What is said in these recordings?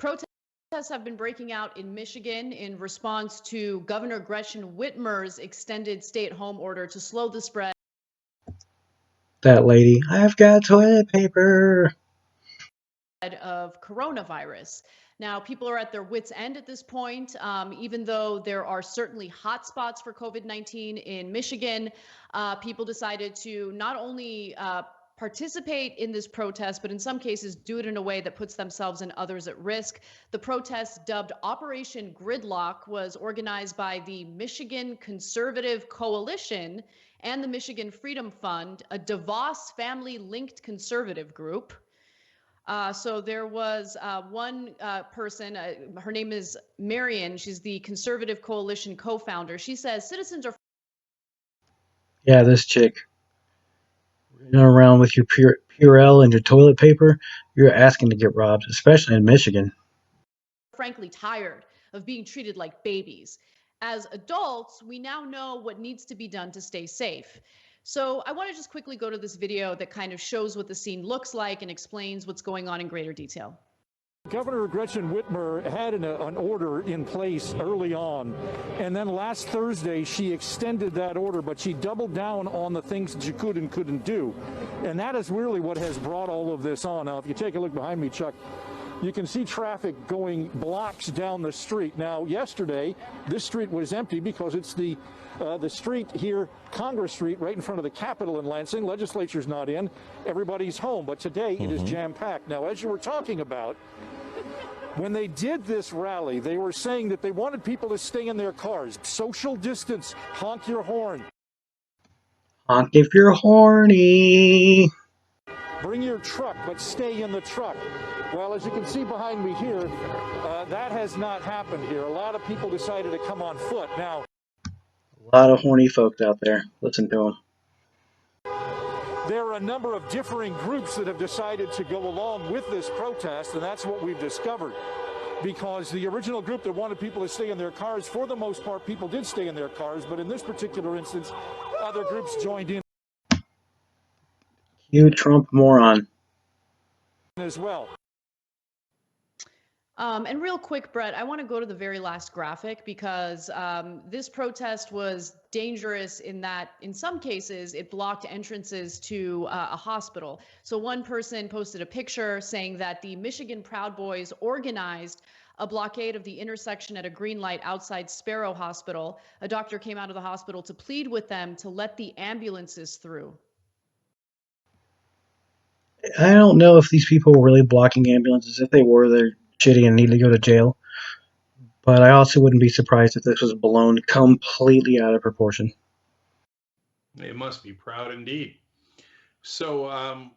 Protests have been breaking out in Michigan in response to Governor Gretchen Whitmer's extended stay-at-home order to slow the spread. That lady, I've got toilet paper. Of coronavirus. Now, people are at their wits' end at this point, even though there are certainly hot spots for COVID-19 in Michigan. People decided to not only participate in this protest, but in some cases do it in a way that puts themselves and others at risk. The protest, dubbed Operation Gridlock, was organized by the Michigan Conservative Coalition and the Michigan Freedom Fund, a DeVos family-linked conservative group. So there was one person, her name is Marion. She's the Conservative Coalition co-founder. She says citizens are... Yeah, this chick. Running around with your Purell and your toilet paper, you're asking to get robbed, especially in Michigan. frankly tired of being treated like babies. As adults, we now know what needs to be done to stay safe. So I want to just quickly go to this video that kind of shows what the scene looks like and explains what's going on in greater detail. Governor Gretchen Whitmer had an order in place early on, and then last Thursday she extended that order, but she doubled down on the things that you could and couldn't do. And that is really what has brought all of this on. Now, if you take a look behind me, Chuck, you can see traffic going blocks down the street. Now, yesterday, this street was empty because it's the street here, Congress Street, right in front of the Capitol in Lansing. Legislature's not in. Everybody's home. But today, it is jam-packed. Now, as you were talking about, when they did this rally, they were saying that they wanted people to stay in their cars. Social distance, honk your horn. Honk if you're horny. Bring your truck, but stay in the truck. Well, as you can see behind me here, that has not happened here. A lot of people decided to come on foot. Now, a lot of horny folks out there. Listen to them. There are a number of differing groups that have decided to go along with this protest, and that's what we've discovered. Because the original group that wanted people to stay in their cars, for the most part, people did stay in their cars, but in this particular instance, other groups joined in You Trump moron. as well. And real quick, Brett, I want to go to the very last graphic because this protest was dangerous in that, in some cases, it blocked entrances to a hospital. So one person posted a picture saying that the Michigan Proud Boys organized a blockade of the intersection at a green light outside Sparrow Hospital. A doctor came out of the hospital to plead with them to let the ambulances through. I don't know if these people were really blocking ambulances. If they were, they're shitty and need to go to jail. But I also wouldn't be surprised if this was blown completely out of proportion. It must be proud indeed. So,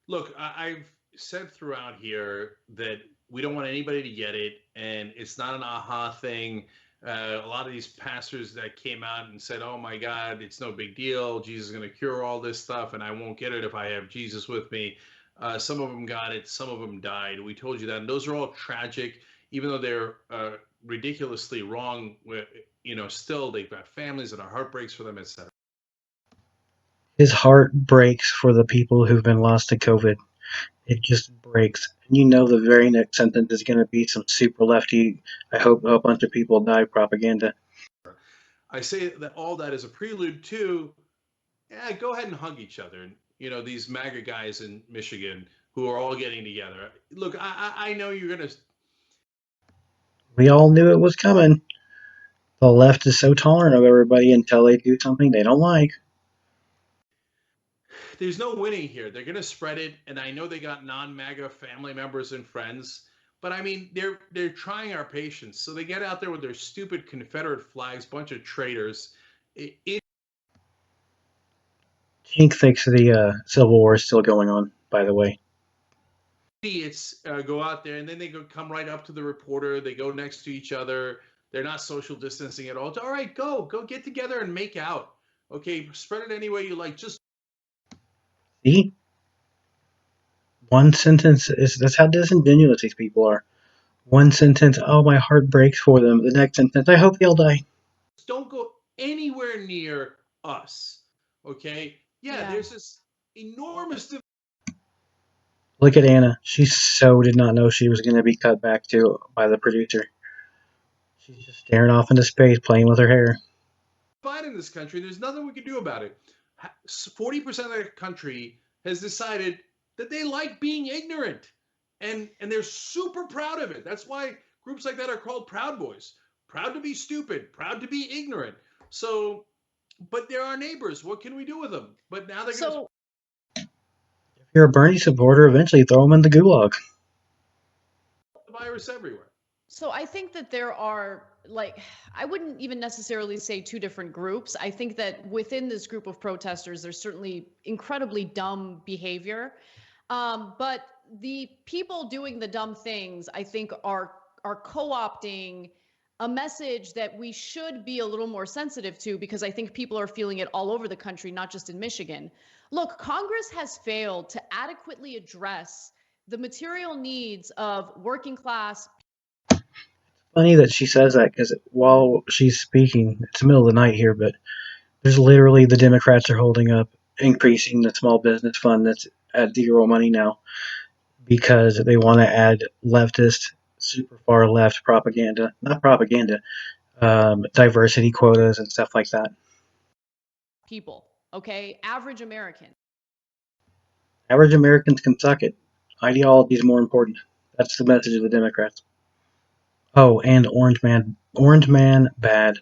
look, I've said throughout here that we don't want anybody to get it, and it's not an aha thing. A lot of these pastors that came out and said, oh my God, it's no big deal. Jesus is going to cure all this stuff, and I won't get it if I have Jesus with me. Some of them got it. Some of them died. We told you that. And those are all tragic, even though they're ridiculously wrong. Still, they've got families and our heart breaks for them, etc. His heart breaks for the people who've been lost to COVID. It just breaks. And you know the very next sentence is going to be some super lefty, I hope a bunch of people die propaganda. I say that all that is a prelude to, go ahead and hug each other. These MAGA guys in Michigan who are all getting together. Look, I know you're going to... We all knew it was coming. The left is so tolerant of everybody until they do something they don't like. There's no winning here. They're going to spread it, and I know they got non-MAGA family members and friends, but I mean, they're trying our patience. So they get out there with their stupid Confederate flags, bunch of traitors. Hank thinks the Civil War is still going on, by the way. Idiots go out there, and then they come right up to the reporter. They go next to each other. They're not social distancing at all. It's all right, go get together and make out. Okay, spread it any way you like. Just see, one sentence that's how disingenuous these people are. One sentence, oh, my heart breaks for them. The next sentence, I hope they'll die. Don't go anywhere near us. Okay? Yeah. There's this enormous... Look at Anna. She so did not know she was going to be cut back to by the producer. She's just staring off into space, playing with her hair. Fine in this country. There's nothing we can do about it. 40% of the country has decided that they like being ignorant, and they're super proud of it. That's why groups like that are called Proud Boys. Proud to be stupid, proud to be ignorant. So, but they're our neighbors. What can we do with them? But now they're going to. If you're a Bernie supporter, eventually throw them in the gulag. The virus everywhere. So I think that there are, like, I wouldn't even necessarily say two different groups. I think that within this group of protesters, there's certainly incredibly dumb behavior. But the people doing the dumb things, I think, are co-opting a message that we should be a little more sensitive to, because I think people are feeling it all over the country, not just in Michigan. Look, Congress has failed to adequately address the material needs of working class. Funny that she says that because while she's speaking, it's the middle of the night here, but there's literally the Democrats are holding up increasing the small business fund that's at zero money now because they want to add leftist, super far left propaganda, not propaganda, diversity quotas and stuff like that. People, okay? Average American. Average Americans can suck it. Ideology is more important. That's the message of the Democrats. Oh, and Orange Man bad.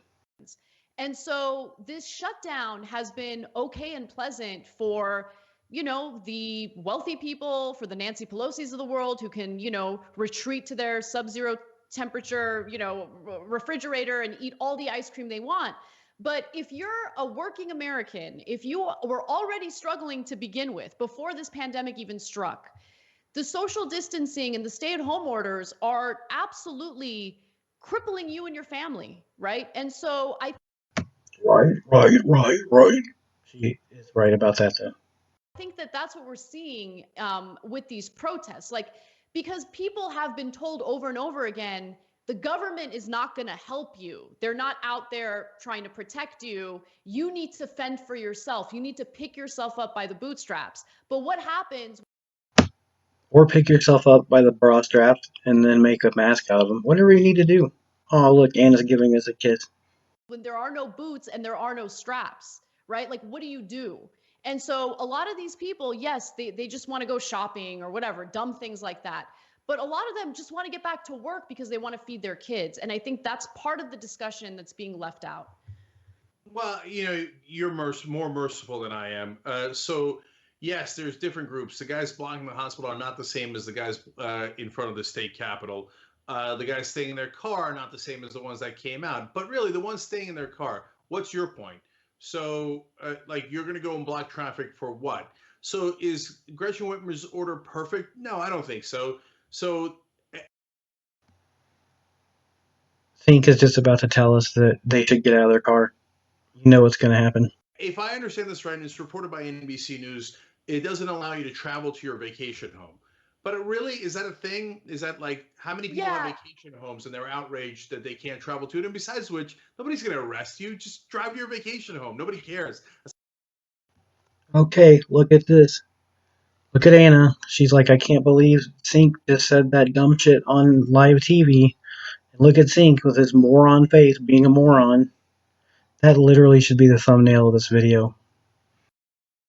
And so this shutdown has been okay and pleasant for, you know, the wealthy people, for the Nancy Pelosi's of the world who can, you know, retreat to their sub-zero temperature, you know, refrigerator and eat all the ice cream they want. But if you're a working American, if you were already struggling to begin with before this pandemic even struck, the social distancing and the stay-at-home orders are absolutely crippling you and your family, right? And so I Right. She is right about that, though. think that that's what we're seeing with these protests. Like, because people have been told over and over again, the government is not going to help you. They're not out there trying to protect you. You need to fend for yourself. You need to pick yourself up by the bootstraps. But what happens? Or pick yourself up by the bra straps and then make a mask out of them. Whatever you need to do. Oh, look, Anna's giving us a kiss. When there are no boots and there are no straps, right? Like, what do you do? And so a lot of these people, yes, they just want to go shopping or whatever, dumb things like that. But a lot of them just want to get back to work because they want to feed their kids. And I think that's part of the discussion that's being left out. Well, you know, you're more merciful than I am. So, yes, there's different groups. The guys blocking the hospital are not the same as the guys in front of the state capitol. The guys staying in their car are not the same as the ones that came out. But really, the ones staying in their car, what's your point? So, like, you're going to go and block traffic for what? So, is Gretchen Whitmer's order perfect? No, I don't think so. So, Think is just about to tell us that they should get out of their car. You know what's going to happen. if I understand this right, and it's reported by NBC News, it doesn't allow you to travel to your vacation home. But it really, is that a thing? Is that like how many people have vacation homes and they're outraged that they can't travel to it? And besides which, nobody's going to arrest you. Just drive to your vacation home. Nobody cares. Okay, look at this. Look at Anna. She's like, I can't believe Sink just said that dumb shit on live TV. And look at Sink with his moron face being a moron. That literally should be the thumbnail of this video.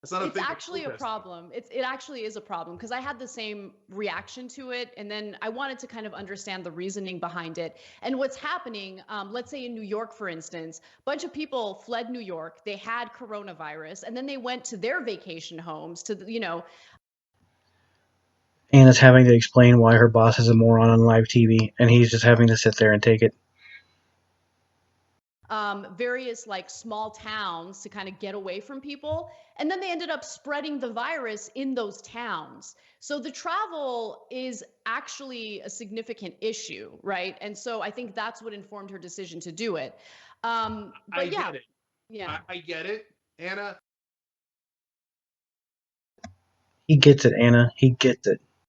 It's not a It's thing. actually a problem. It actually is a problem, because I had the same reaction to it, and then I wanted to kind of understand the reasoning behind it and what's happening. Let's say in New York, for instance, a bunch of people fled New York. They had coronavirus, and then they went to their vacation homes to, you know, Anna's having to explain why her boss is a moron on live TV, and he's just having to sit there and take it. various like small towns to kind of get away from people. And then they ended up spreading the virus in those towns. So the travel is actually a significant issue, right? And so I think that's what informed her decision to do it. But I yeah, get it. yeah. I get it, Anna. He gets it, Anna. He gets it.